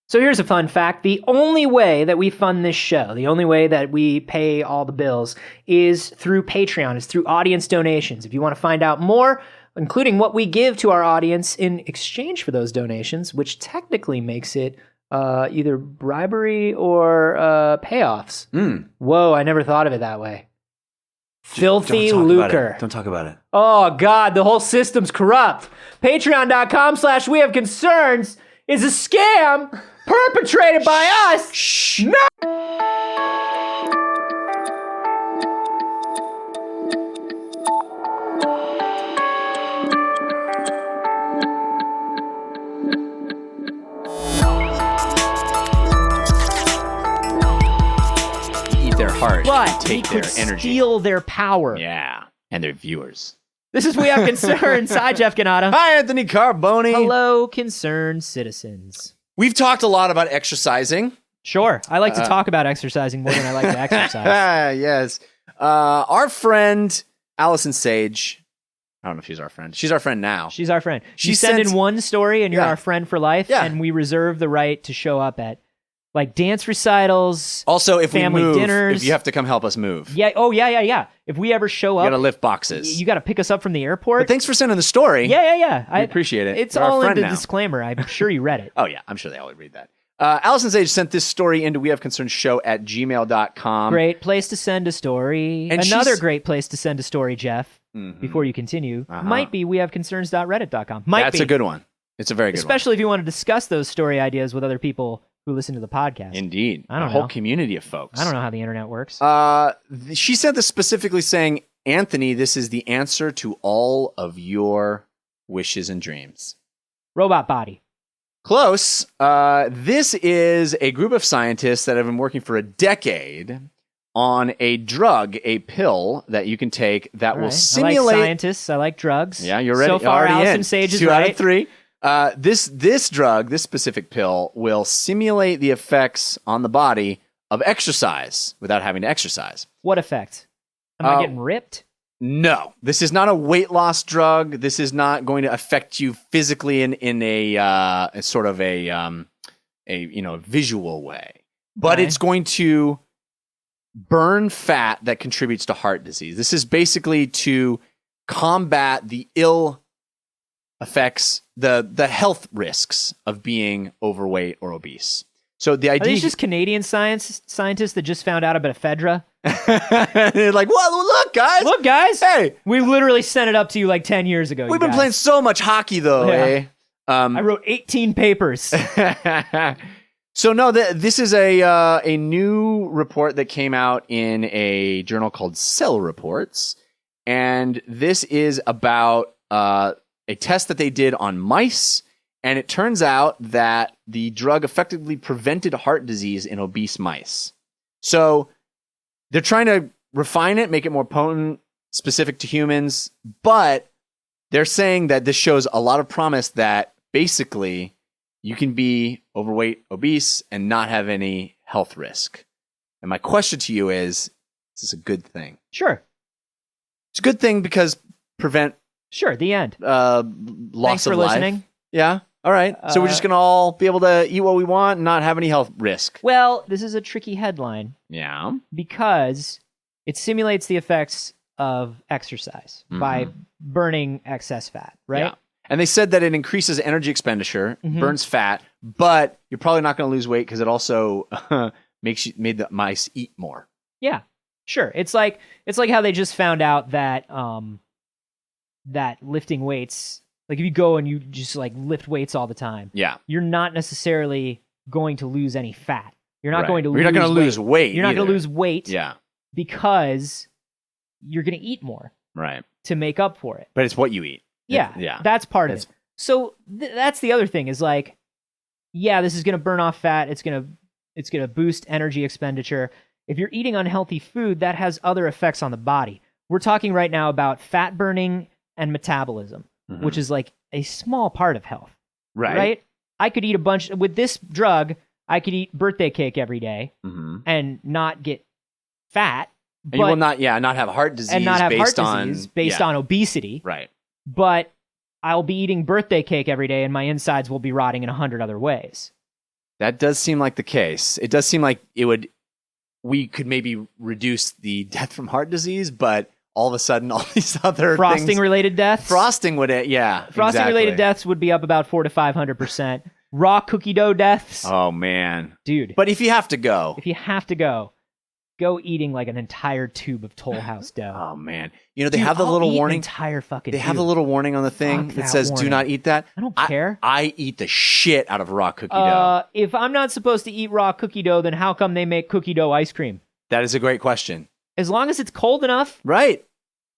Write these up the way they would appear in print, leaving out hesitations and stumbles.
So here's a fun fact. The only way that we fund this show, the only way that we pay all the bills is through Patreon, is through audience donations. If you want to find out more, including what we give to our audience in exchange for those donations, which technically makes it either bribery or payoffs. Whoa, I never thought of it that way. Filthy lucre. Don't talk about it. Oh, God, the whole system's corrupt. Patreon.com/wehaveconcerns is a scam perpetrated by us. Shh. No! Eat their heart. But Take we their could energy. steal their power. Yeah. And their viewers. This is We Have Concerns. Hi, Jeff Canada. Hi, Anthony Carboni. Hello, concerned citizens. We've talked a lot about exercising. Sure. I like to talk about exercising more than I like to exercise. Yes. Our friend, Allison Sage. I don't know if she's our friend. She's our friend now. She's our friend. She You send sent- in one story and you're Yeah. our friend for life, Yeah. and we reserve the right to show up at like dance recitals. Also, if family we move, dinners. if you have to come help us move, Yeah. Oh, yeah. If we ever show you up, got to lift boxes. you got to pick us up from the airport. But thanks for sending the story. Yeah. We appreciate it. It's You're our all in friend the now. disclaimer. I'm sure you read it. Oh, yeah. I'm sure they all read that. Allison Sage sent this story into wehaveconcernshow@gmail.com. Great place to send a story. And Another she's- great place to send a story, Jeff, before you continue, might be wehaveconcerns.reddit.com. Might That's be. a good one. It's a very good Especially if you want to discuss those story ideas with other people who listen to the podcast. one. Indeed. I don't A whole know. community of folks. I don't know how the internet works. She sent this specifically saying, Anthony, this is the answer to all of your wishes and dreams. Robot body. Close. This is a group of scientists that have been working for a decade on a drug, a pill that you can take that All will right. simulate. I like scientists. I like drugs. Yeah, you're ready. So far, Already Allison in. Sage is 2 out right. of 3. This drug, this specific pill, will simulate the effects on the body of exercise without having to exercise. What effect? Am I getting ripped? No, this is not a weight loss drug. This is not going to affect you physically in a sort of a visual way. But Okay. it's going to burn fat that contributes to heart disease. This is basically to combat the ill effects, the health risks of being overweight or obese. So the Are idea these just Canadian scientists that just found out about ephedra? they're like, well, look, guys. Look, guys. Hey, We literally sent it up to you like 10 years ago. we've been playing so much hockey, though, Yeah. eh? I wrote 18 papers. So no, this is a new report that came out in a journal called Cell Reports, and this is about a test that they did on mice, and it turns out that the drug effectively prevented heart disease in obese mice. So they're trying to refine it, make it more potent, specific to humans, but they're saying that this shows a lot of promise that basically you can be overweight, obese, and not have any health risk. And my question to you is this a good thing? Sure. It's a good thing because prevent Sure. The end. loss Thanks for of life. listening. Yeah. All right. So we're just going to all be able to eat what we want and not have any health risk. Well, this is a tricky headline Yeah. because it simulates the effects of exercise by burning excess fat, right? Yeah. And they said that it increases energy expenditure, Mhm. burns fat, but you're probably not going to lose weight because it also made the mice eat more. Yeah, sure. It's like how they just found out that that lifting weights, like if you go and you just like lift weights all the time, Yeah. you're not necessarily going to lose any fat. You're not Right. going to. You're not going to lose weight. You're not going to either. lose weight. Yeah. Because you're going to eat more Right. to make up for it. But it's what you eat. Yeah, Yeah. that's part of That's- it. So that's the other thing is like, yeah, this is going to burn off fat. It's going to boost energy expenditure. If you're eating unhealthy food, that has other effects on the body. We're talking right now about fat burning and metabolism, Mhm. which is like a small part of health, Right. right? I could eat a bunch with this drug. I could eat birthday cake every day Mm-hmm. and not get fat, And you will not have heart disease and not have heart based on disease based on obesity. Right. But I'll be eating birthday cake every day and my insides will be rotting in 100 other ways. That does seem like the case. It does seem like we could maybe reduce the death from heart disease, but all of a sudden, all these other Frosting-related deaths? Frosting would, Frosting-related deaths would be up about 400 to 500%. Raw cookie dough deaths? Oh, man. Dude. But if you have to go. Go eating like an entire tube of Toll House dough. Oh, man. You know, they have the little warning. Entire fucking They have the little warning on the thing that says, do not eat that. I don't care. I eat the shit out of raw cookie dough. If I'm not supposed to eat raw cookie dough, then how come they make cookie dough ice cream? That is a great question. As long as it's cold enough. Right.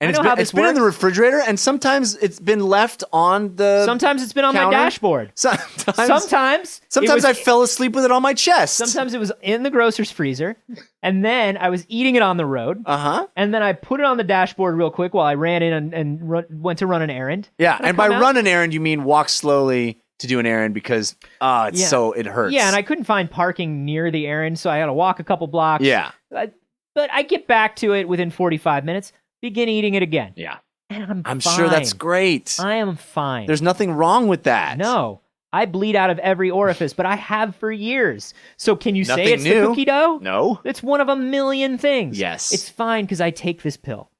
And it's been in the refrigerator, and sometimes it's been left on the Sometimes it's been on counter. my dashboard. Sometimes I fell asleep with it on my chest. Sometimes it was in the grocer's freezer, and then I was eating it on the road. And then I put it on the dashboard real quick while I ran in and went to run an errand. Yeah, and by run an errand, you mean walk slowly to do an errand because it hurts. Yeah, and I couldn't find parking near the errand, so I had to walk a couple blocks. Yeah. But I get back to it within 45 minutes. Begin eating it again. Yeah. And I'm sure that's great. I am fine. There's nothing wrong with that. No. I bleed out of every orifice, but I have for years. So can you Nothing say it's new. the cookie dough? No. It's one of a million things. Yes. It's fine because I take this pill.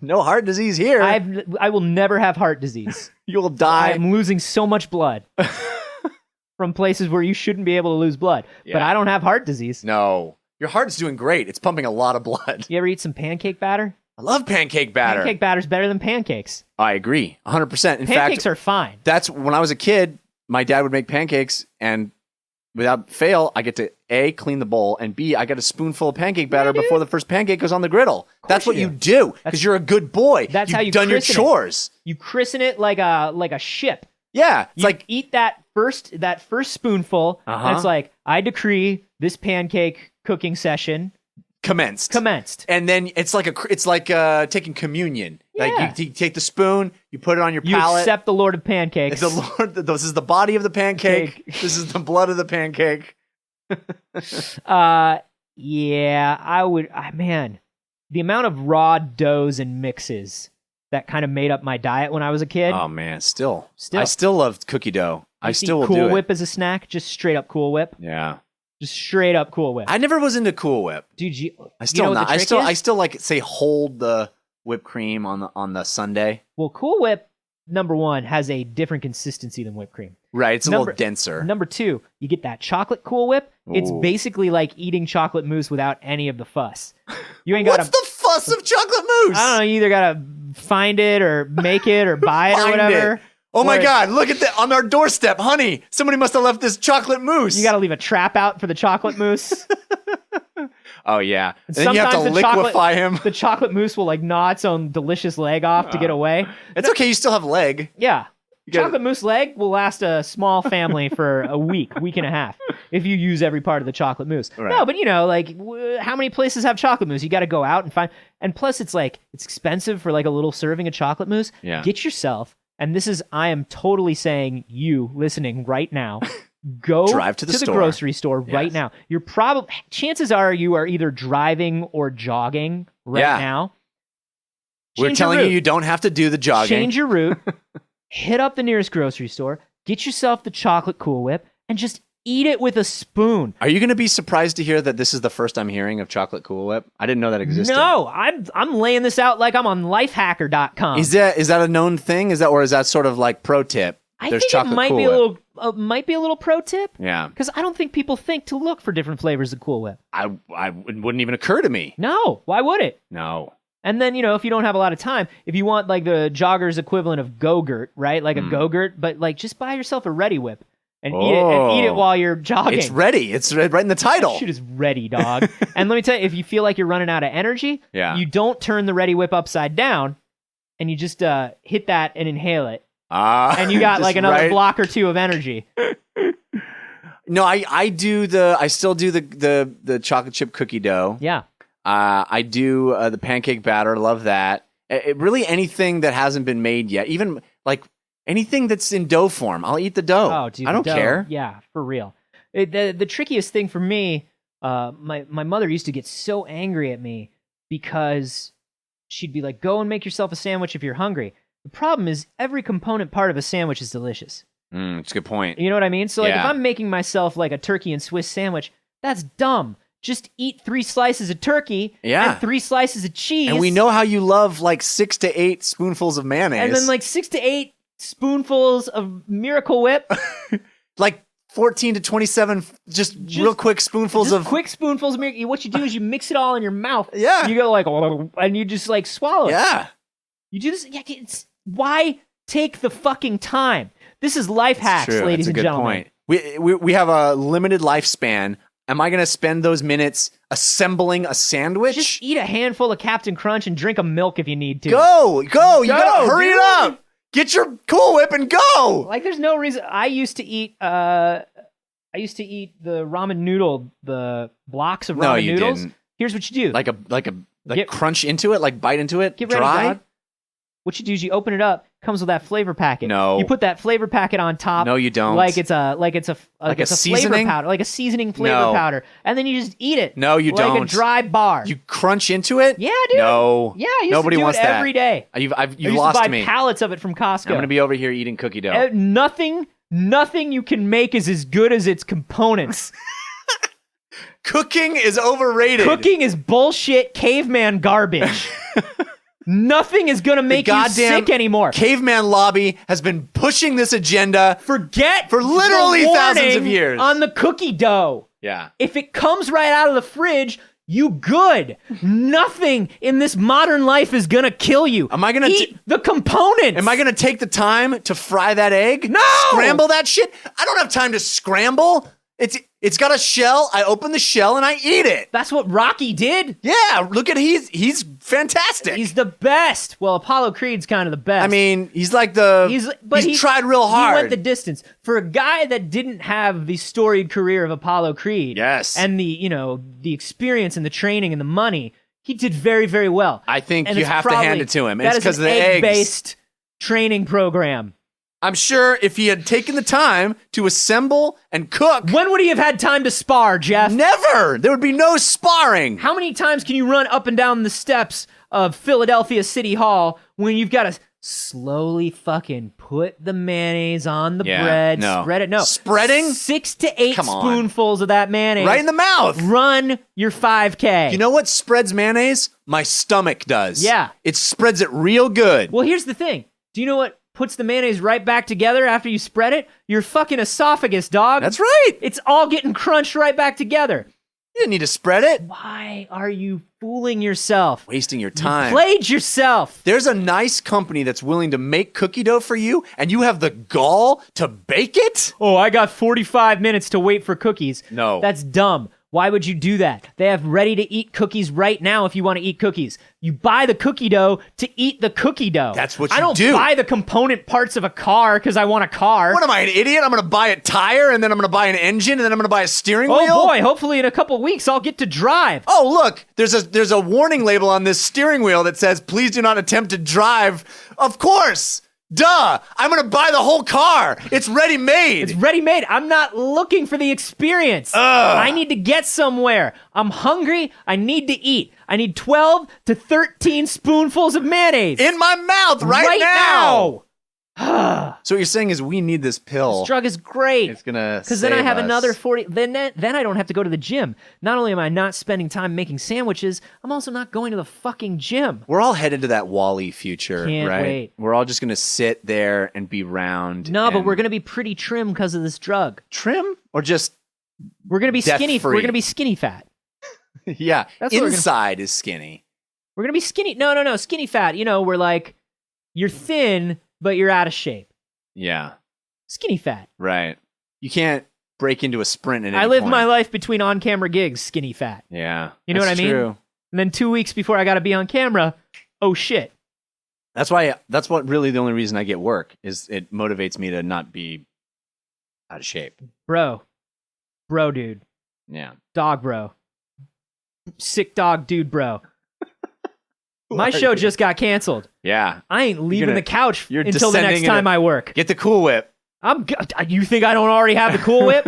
No heart disease here. I will never have heart disease. You'll die. I'm losing so much blood from places where you shouldn't be able to lose blood. Yeah. But I don't have heart disease. No. Your heart's doing great. It's pumping a lot of blood. You ever eat some pancake batter? I love pancake batter. Pancake batter's better than pancakes. I agree. 100%. In Pancakes fact, are fine. that's when I was a kid, my dad would make pancakes, and without fail, I get to A, clean the bowl, and B, I get a spoonful of pancake batter before the first pancake goes on the griddle. That's what you do because you're a good boy. That's You've how you done your christen it. chores. You christen it like a ship. Yeah. It's You like, eat that first spoonful, and it's like, I decree this pancake cooking session commenced. And then it's like taking communion. Yeah. Like you take the spoon, you put it on your you palate. accept the Lord of Pancakes. This is the body of the pancake. This is the blood of the pancake. Yeah, I would. Man, the amount of raw doughs and mixes that kind of made up my diet when I was a kid. Oh man, still. I still love cookie dough. I still will do it. Cool Whip as a snack, just straight up Cool Whip. Yeah. Just straight up Cool Whip. I never was into Cool Whip. Dude, I still you know not. What the trick is? I still like say hold the whipped cream on the sundae. Well, Cool Whip number one has a different consistency than whipped cream. Right, it's a little denser. Number two, you get that chocolate Cool Whip. Ooh. It's basically like eating chocolate mousse without any of the fuss. You ain't got What's the fuss of chocolate mousse? I don't know. You either gotta find it or make it or buy it or whatever. Oh my God, look at that on our doorstep, honey. Somebody must have left this chocolate mousse. You got to leave a trap out for the chocolate mousse. Oh, yeah. And then you have to liquefy him. The chocolate mousse will like gnaw its own delicious leg off to get away. It's okay. You still have leg. Yeah. Chocolate mousse leg will last a small family for a week and a half if you use every part of the chocolate mousse. Right. No, but you know, like how many places have chocolate mousse? You got to go out and find. And plus, it's expensive for like a little serving of chocolate mousse. Yeah. Get yourself. And I am totally saying you listening right now, go drive to the grocery store right now. Chances are you are either driving or jogging right now. We're telling you don't have to do the jogging. Change your route, hit up the nearest grocery store, get yourself the chocolate Cool Whip, and just eat it with a spoon. Are you going to be surprised to hear that this is the first I'm hearing of chocolate Cool Whip? I didn't know that existed. No, I'm laying this out like I'm on lifehacker.com. Is that a known thing? Or is that sort of like pro tip? I think it might be a little pro tip. Yeah. Because I don't think people think to look for different flavors of Cool Whip. It wouldn't even occur to me. No. Why would it? No. And then, if you don't have a lot of time, if you want like the jogger's equivalent of Go-Gurt, right? Like a Go-Gurt, but like just buy yourself a Ready Whip and eat it while you're jogging. It's ready. It's right in the title. That shit is ready, dog. And let me tell you, if you feel like you're running out of energy, you don't turn the Ready Whip upside down and you just hit that and inhale it. And you got like another block or two of energy. No, I still do the chocolate chip cookie dough. Yeah. I do the pancake batter. Love that. Really anything that hasn't been made yet, even like anything that's in dough form, I'll eat the dough. Oh, dude, I don't care. Yeah, for real. The trickiest thing for me, my mother used to get so angry at me because she'd be like, "Go and make yourself a sandwich if you're hungry." The problem is every component part of a sandwich is delicious. It's a good point. You know what I mean? So like if Yeah. I'm making myself like a turkey and Swiss sandwich, that's dumb. Just eat 3 slices of turkey Yeah. and 3 slices of cheese. And we know how you love like 6 to 8 spoonfuls of mayonnaise. And then like 6 to 8 spoonfuls of Miracle Whip. like 14 to 27 just real quick spoonfuls Just of quick spoonfuls of Miracle. What you do is you mix it all in your mouth. Yeah. You go like, and you just like swallow it. Yeah. You do this. Yeah, why take the fucking time? This is life hacks, True. ladies That's a and good gentlemen. point. We have a limited lifespan. Am I going to spend those minutes assembling a sandwich? Just eat a handful of Captain Crunch and drink a milk if you need to. Go. You gotta hurry dude. it up. Get your Cool Whip and go. Like, there's no reason. I used to eat the ramen noodle, the blocks of ramen No, you noodles. didn't. Here's what you do. Like crunch into it, like bite into it, Get ready, dry. dog. What you do is you open it up. Comes with that flavor packet. No. You put that flavor packet on top. No, you don't. Like it's a flavor seasoning? powder, like a seasoning flavor No. powder, and then you just eat it. No, you like don't. Like a dry bar. You crunch into it? Yeah, dude. No. Yeah, I used Nobody to do wants it that. every day. You've I used lost to buy me. pallets of it from Costco. I'm gonna be over here eating cookie dough. Nothing you can make is as good as its components. Cooking is overrated. Cooking is bullshit caveman garbage. Nothing is going to make you goddamn sick anymore. Caveman lobby has been pushing this agenda. Forget for literally the thousands of warning years. on the cookie dough. Yeah. If it comes right out of the fridge, you good. Nothing in this modern life is going to kill you. Am I gonna eat the components? Am I going to take the time to fry that egg? No! Scramble that shit? I don't have time to scramble. It's got a shell. I open the shell and I eat it. That's what Rocky did. Yeah, look at he's fantastic. He's the best. Well, Apollo Creed's kind of the best. I mean, he's like he's tried real hard. He went the distance. For a guy that didn't have the storied career of Apollo Creed, Yes. and the experience and the training and the money, he did very, very well. I think And you it's have to hand it to him. That It's is because of an the eggs. egg-based training program. I'm sure if he had taken the time to assemble and cook, When would he have had time to spar, Jeff? never. There would be no sparring. How many times can you run up and down the steps of Philadelphia City Hall when you've got to slowly fucking put the mayonnaise on the bread, spread it? No. Spreading? 6 to 8 Come on. spoonfuls of that mayonnaise. Right in the mouth. Run your 5K. You know what spreads mayonnaise? My stomach does. Yeah. It spreads it real good. Well, here's the thing. Do you know what puts the mayonnaise right back together after you spread it? Your fucking esophagus, dog. That's right. It's all getting crunched right back together. You didn't need to spread it. Why are you fooling yourself? Wasting your time. You played yourself. There's a nice company that's willing to make cookie dough for you, and you have the gall to bake it? Oh, I got 45 minutes to wait for cookies. No. That's dumb. Why would you do that? They have ready-to-eat cookies right now if you want to eat cookies. You buy the cookie dough to eat the cookie dough. That's what you I don't do. buy the component parts of a car because I want a car. What am I, an idiot? I'm going to buy a tire, and then I'm going to buy an engine, and then I'm going to buy a steering Oh wheel? boy, hopefully in a couple weeks I'll get to drive. Oh, look, there's a warning label on this steering wheel that says, please do not attempt to drive. Of course. Duh. I'm going to buy the whole car. It's ready made. It's ready-made. I'm not looking for the experience. I need to get somewhere. I'm hungry. I need to eat. I need 12 to 13 spoonfuls of mayonnaise. in my mouth right now. now. So what you're saying is we need this pill. This drug is great. It's going to Because then I have another 40. Then I don't have to go to the gym. Not only am I not spending time making sandwiches, I'm also not going to the fucking gym. We're all headed to that Wall-E future, Can't right? wait. We're all just going to sit there and be round. No, but and we're going to be pretty trim because of this drug. trim or just We're going to be skinny. Death-free. We're going to be skinny fat. yeah. That's what we're gonna- Inside is skinny. We're going to be skinny. No. Skinny fat. You know, we're like, you're thin, but you're out of shape. Yeah. Skinny fat. Right. You can't break into a sprint at any I live point. my life between on-camera gigs, skinny fat. Yeah. You know what I that's mean? True. And then 2 weeks before I got to be on camera, oh shit. That's what really the only reason I get work is it motivates me to not be out of shape. Bro, dude. Yeah. Dog, bro. Sick dog, dude, bro. My show just got canceled. Yeah. I ain't leaving the couch you're until the next descending time into- I work. Get the Cool Whip. You think I don't already have the Cool Whip?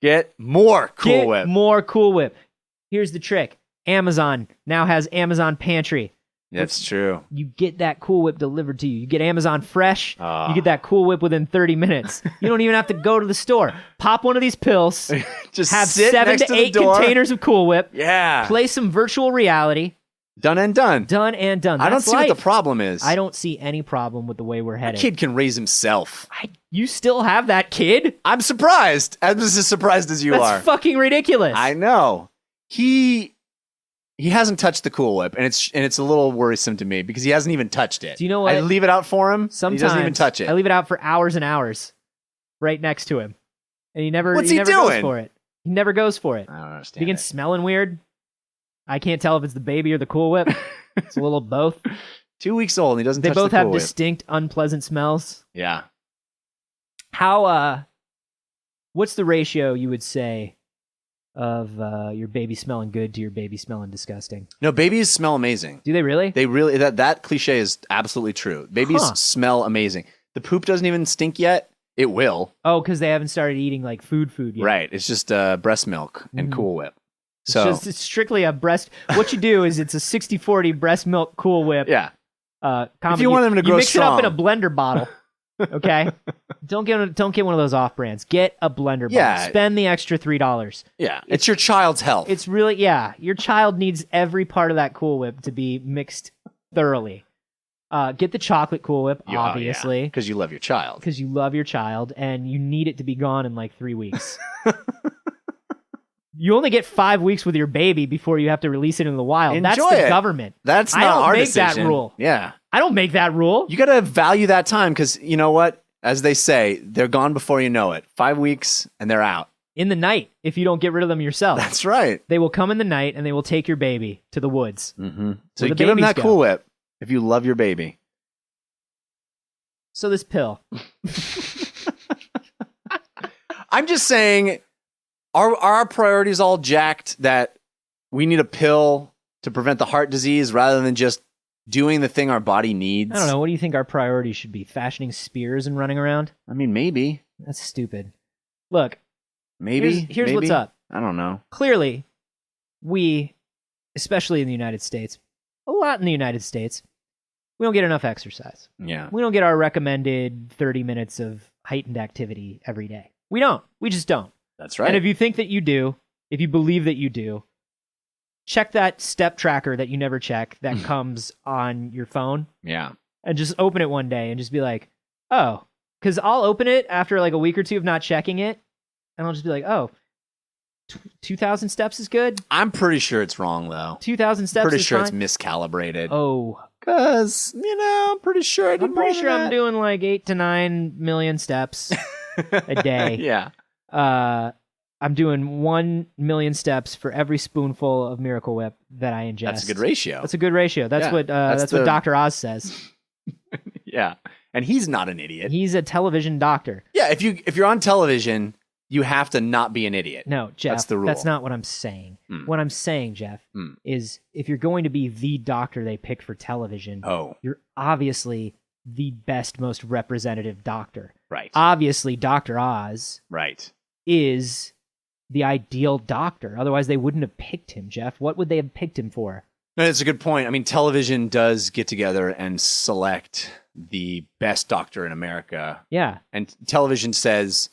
Get more Cool Get Whip. more Cool Whip. Here's the trick. Amazon now has Amazon Pantry. That's true. You get that Cool Whip delivered to you. You get Amazon Fresh. Ah. You get that Cool Whip within 30 minutes. You don't even have to go to the store. Pop one of these pills. Just have sit 7 next to to the 8 door. containers of Cool Whip. Yeah. Play some virtual reality. Done and done. Done and done. I don't That's see what life. the problem is. I don't see any problem with the way we're A headed. kid can raise himself. You still have that kid? I'm surprised. I'm just as surprised as you That's are. fucking ridiculous. I know. He hasn't touched the Cool Whip, and it's a little worrisome to me because he hasn't even touched it. Do you know what? I leave it out for him. Sometimes he doesn't even touch it. I leave it out for hours and hours right next to him. And he never What's he he never goes doing? for it. He never goes for it. I don't He understand. begins smelling weird. I can't tell if it's the baby or the Cool Whip. It's a little of both. 2 weeks old, and he doesn't They touch both the have Cool Whip. distinct, unpleasant smells. Yeah. What's the ratio you would say of your baby smelling good to your baby smelling disgusting? No, babies smell amazing. Do they really? They really that cliche is absolutely true. Babies smell amazing. The poop doesn't even stink yet. It will. Oh, because they haven't started eating like food yet. Right. It's just breast milk and Cool Whip. It's strictly a breast. What you do is it's a 60-40 breast milk Cool Whip. Yeah. If you want them to grow you mix strong. it up in a blender bottle. Okay, don't get one of those off brands. Get a blender bottle. Yeah. Spend the extra $3. Yeah. It's your child's health. It's really your child needs every part of that Cool Whip to be mixed thoroughly. Get the chocolate Cool Whip, obviously, because you love your child. because you love your child and you need it to be gone in like 3 weeks. You only get 5 weeks with your baby before you have to release it into the wild. That's Enjoy the it. government. That's I not don't our make decision. that rule. Yeah. I don't make that rule. You got to value that time because you know what? As they say, they're gone before you know it. 5 weeks and they're out. In the night, if you don't get rid of them yourself. That's right. They will come in the night and they will take your baby to the woods. Mm-hmm. So Where you the give them babies that go. Cool Whip if you love your baby. So this pill. I'm just saying, are our priorities all jacked that we need a pill to prevent the heart disease rather than just doing the thing our body needs? I don't know. What do you think our priorities should be? Fashioning spears and running around? I mean, maybe. That's stupid. Look, Maybe. here's what's maybe. up. I don't know. Clearly, we, especially in the United States, a lot in the United States, we don't get enough exercise. Yeah. We don't get our recommended 30 minutes of heightened activity every day. We don't. We just don't. That's right. And if you think that you do, if you believe that you do, check that step tracker that you never check that comes on your phone yeah. and just open it one day and just be like, oh, because I'll open it after like a week or two of not checking it. And I'll just be like, oh, 2,000 steps is good. I'm pretty sure it's wrong, though. 2,000 steps Pretty is sure fine. it's miscalibrated. Oh, Because, I'm pretty sure I did I'm pretty more sure than I'm that. doing like 8 to 9 million steps a day. Yeah. I'm doing 1 million steps for every spoonful of Miracle Whip that I ingest. That's a good ratio. That's a good ratio. That's Yeah, what that's what the- Dr. Oz says. Yeah. And he's not an idiot. He's a television doctor. Yeah, if you're on television, you have to not be an idiot. No, Jeff, That's the rule. that's not what I'm saying. What I'm saying, Jeff, is if you're going to be the doctor they pick for television, you're obviously the best, most representative doctor. Right. Obviously, Dr. Oz Right. is the ideal doctor. Otherwise, they wouldn't have picked him, Jeff. What would they have picked him for? No, that's a good point. I mean, television does get together and select the best doctor in America. Yeah. And television says,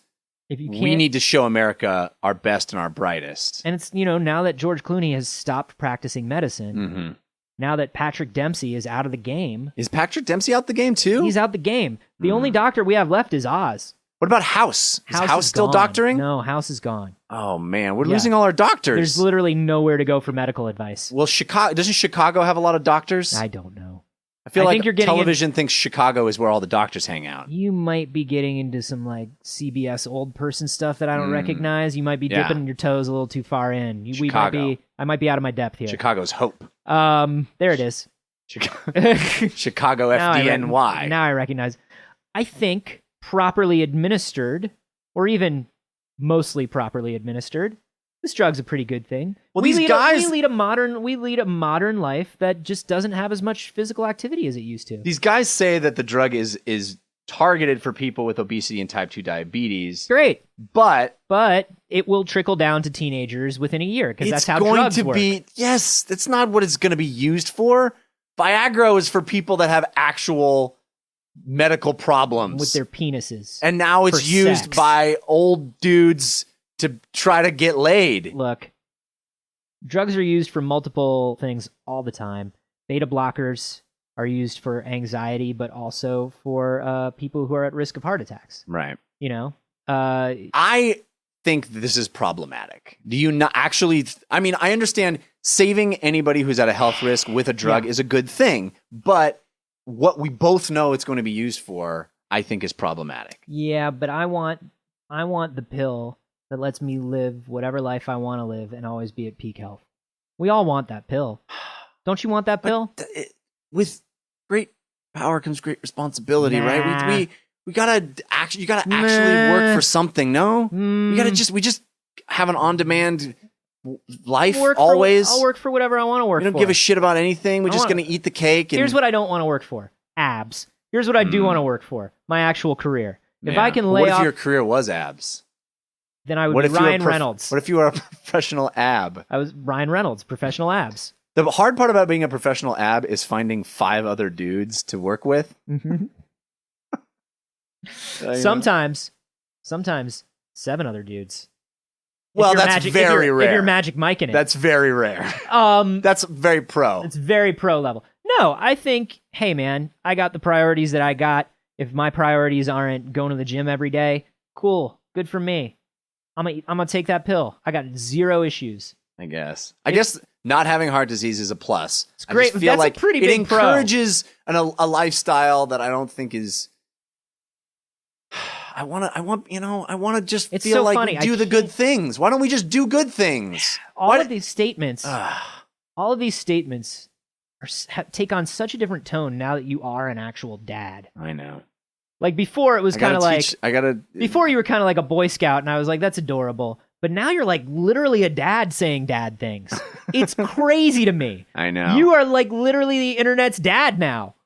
If you can't, we need to show America our best and our brightest. and it's, now that George Clooney has stopped practicing medicine, Mm-hmm. now that Patrick Dempsey is out of the game, Is Patrick Dempsey out the game, too? he's out the game. The only doctor we have left is Oz. What about House? Is House is still gone. doctoring? No, House is gone. Oh, man. We're Yeah. losing all our doctors. There's literally nowhere to go for medical advice. Well, doesn't Chicago have a lot of doctors? I don't know. I feel I like think you're getting television thinks Chicago is where all the doctors hang out. You might be getting into some like CBS old person stuff that I don't recognize. You might be Yeah. dipping your toes a little too far in. Chicago. I might be out of my depth here. Chicago's hope. There it is. Chicago Now FDNY. Now I recognize. I think properly administered, or even mostly properly administered, this drug's a pretty good thing. Well, we these lead guys- we lead a modern life that just doesn't have as much physical activity as it used to. These guys say that the drug is targeted for people with obesity and type 2 diabetes, Great, but but it will trickle down to teenagers within a year because that's it's how going drugs to work. be. Yes, that's not what it's going to be used for. Viagra is for people that have actual medical problems with their penises. And now it's used sex. by old dudes to try to get laid. Look, drugs are used for multiple things all the time. Beta blockers are used for anxiety, but also for people who are at risk of heart attacks. Right. You know? I think this is problematic. Do you not actually... I mean, I understand saving anybody who's at a health risk with a drug is a good thing, but what we both know it's going to be used for, I think, is problematic. Yeah, but I want the pill that lets me live whatever life I want to live and always be at peak health. We all want that pill. Don't you want that pill? With great power comes great responsibility, right? We gotta actually, you gotta actually work for something. No, we just have an on-demand life always. I'll work for whatever I want to work for. We don't give a shit about anything. We're just gonna eat the cake. Here's what I don't want to work for: abs. Here's what I do want to work for: my actual career. If I can lay off, what if your career was abs? Then I would be Ryan Reynolds. What if you were a professional ab? I was Ryan Reynolds, professional abs. The hard part about being a professional ab is finding 5 other dudes to work with. Mm-hmm. Sometimes 7 other dudes. Well, that's very rare. If you're Magic Mike in it. That's very rare. That's very pro. It's very pro level. No, I think, hey man, I got the priorities that I got. If my priorities aren't going to the gym every day, cool, good for me. I'm gonna take that pill. I got 0 issues. I guess not having heart disease is a plus. It's great. I feel like a pretty big it encourages a lifestyle that I don't think is. I want to just it's feel so like funny. we do the good things. Why don't we just do good things? All of these statements take on such a different tone now that you are an actual dad. I know. Like before, it was kind of like before you were kind of like a Boy Scout, and I was like, "That's adorable." But now you're like literally a dad saying dad things. It's crazy to me. I know. You are like literally the internet's dad now.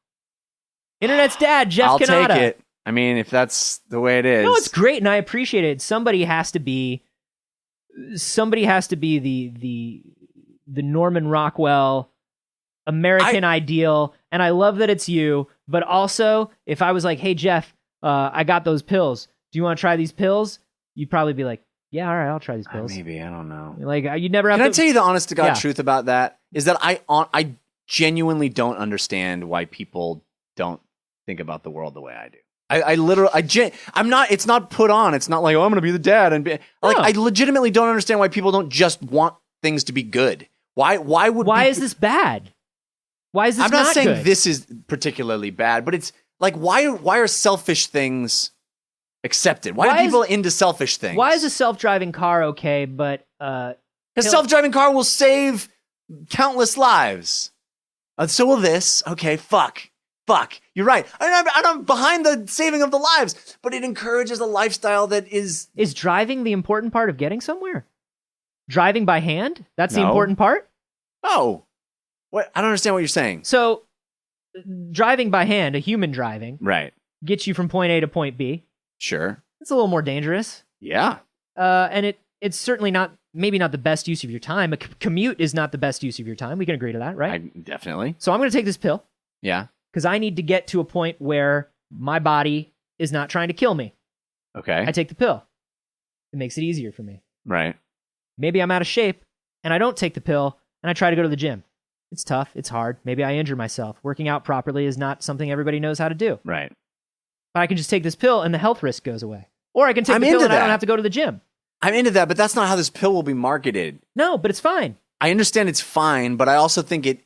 Internet's dad, Jeff I'll Cannata. take it. I mean, if that's the way it is. No, it's great, and I appreciate it. Somebody has to be the Norman Rockwell American ideal, and I love that it's you. But also, if I was like, "Hey Jeff, I got those pills. Do you want to try these pills?" You'd probably be like, "Yeah, all right, I'll try these pills." Maybe, I don't know. Like you'd never have. Can I tell you the honest to God truth about that? Is that I genuinely don't understand why people don't think about the world the way I do. I'm not. It's not put on. It's not like, oh, I'm going to be the dad and be like. I legitimately don't understand why people don't just want things to be good. Why is this bad? Why is this? I'm not saying good? This is particularly bad, but it's like why are selfish things accepted? Why are people into selfish things? Why is a self-driving car okay, but a self-driving car will save countless lives. So will this. Okay, fuck. You're right. I'm behind the saving of the lives, but it encourages a lifestyle that is... Is driving the important part of getting somewhere? Driving by hand? That's the important part? No. What? I don't understand what you're saying. So, driving by hand, a human driving, right, gets you from point A to point B. Sure. It's a little more dangerous. Yeah. And it's certainly maybe not the best use of your time. A commute is not the best use of your time. We can agree to that, right? Definitely. So I'm going to take this pill. Yeah. Because I need to get to a point where my body is not trying to kill me. Okay. I take the pill. It makes it easier for me. Right. Maybe I'm out of shape and I don't take the pill and I try to go to the gym. It's tough. It's hard. Maybe I injure myself. Working out properly is not something everybody knows how to do. Right. But I can just take this pill and the health risk goes away. Or I can take the pill and I don't have to go to the gym. I'm into that, but that's not how this pill will be marketed. No, but it's fine. I understand it's fine, but I also think it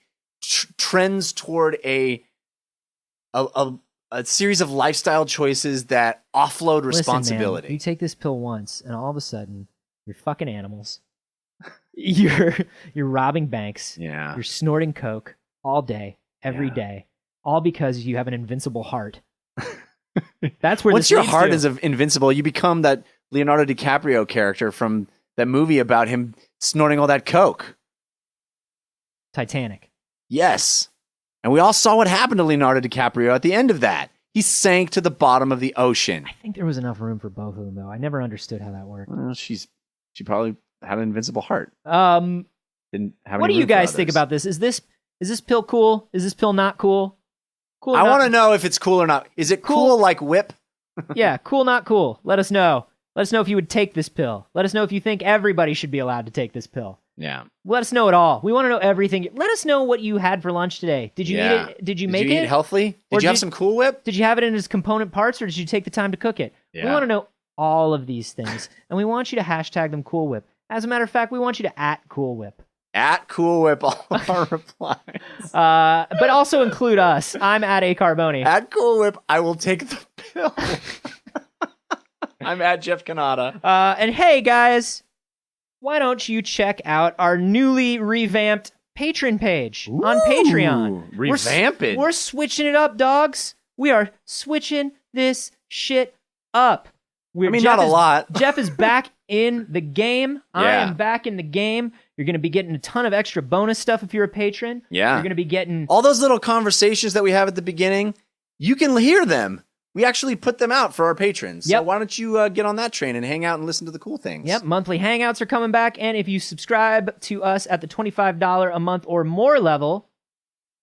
trends toward a series of lifestyle choices that offload responsibility. Listen, man, you take this pill once, and all of a sudden, you're fucking animals. You're robbing banks. Yeah. You're snorting coke all day, every day, all because you have an invincible heart. That's where once your heart is invincible, you become that Leonardo DiCaprio character from that movie about him snorting all that coke. Titanic. Yes. And we all saw what happened to Leonardo DiCaprio at the end of that. He sank to the bottom of the ocean. I think there was enough room for both of them, though. I never understood how that worked. Well, she probably had an invincible heart. What do you guys think about this? Is Is this pill cool? Is this pill not cool? Cool. I want to know if it's cool or not. Is it cool like whip? Yeah, cool, not cool. Let us know. Let us know if you would take this pill. Let us know if you think everybody should be allowed to take this pill. Yeah. Let us know it all. We want to know everything. Let us know what you had for lunch today. Did you eat it? Did you make it? Eat healthily? Did you have some Cool Whip? Did you have it in its component parts, or did you take the time to cook it? Yeah. We want to know all of these things, and we want you to hashtag them Cool Whip. As a matter of fact, we want you to @Cool Whip. @Cool Whip, all our replies. But also include us. I'm @ACarboni. @Cool Whip, I will take the pill. I'm @Jeff Canada. And hey, guys, why don't you check out our newly revamped patron page on Patreon? Revamp it. We're switching it up, dogs. We are switching this shit up. Not a lot. Jeff is back in the game. Yeah. I am back in the game. You're going to be getting a ton of extra bonus stuff if you're a patron. Yeah. You're going to be getting... all those little conversations that we have at the beginning, you can hear them. We actually put them out for our patrons. Yep. So why don't you get on that train and hang out and listen to the cool things? Yep, monthly hangouts are coming back. And if you subscribe to us at the $25 a month or more level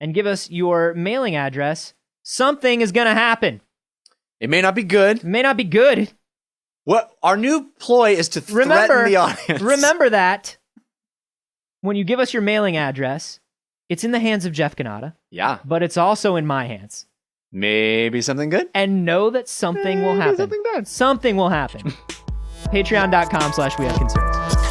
and give us your mailing address, something is going to happen. It may not be good. It may not be good. What our new ploy is to threaten the audience. Remember that when you give us your mailing address, it's in the hands of Jeff Canada. Yeah. But it's also in my hands. Maybe something good? And know that something will happen. Something bad. Something will happen. Patreon.com/wehaveconcerns.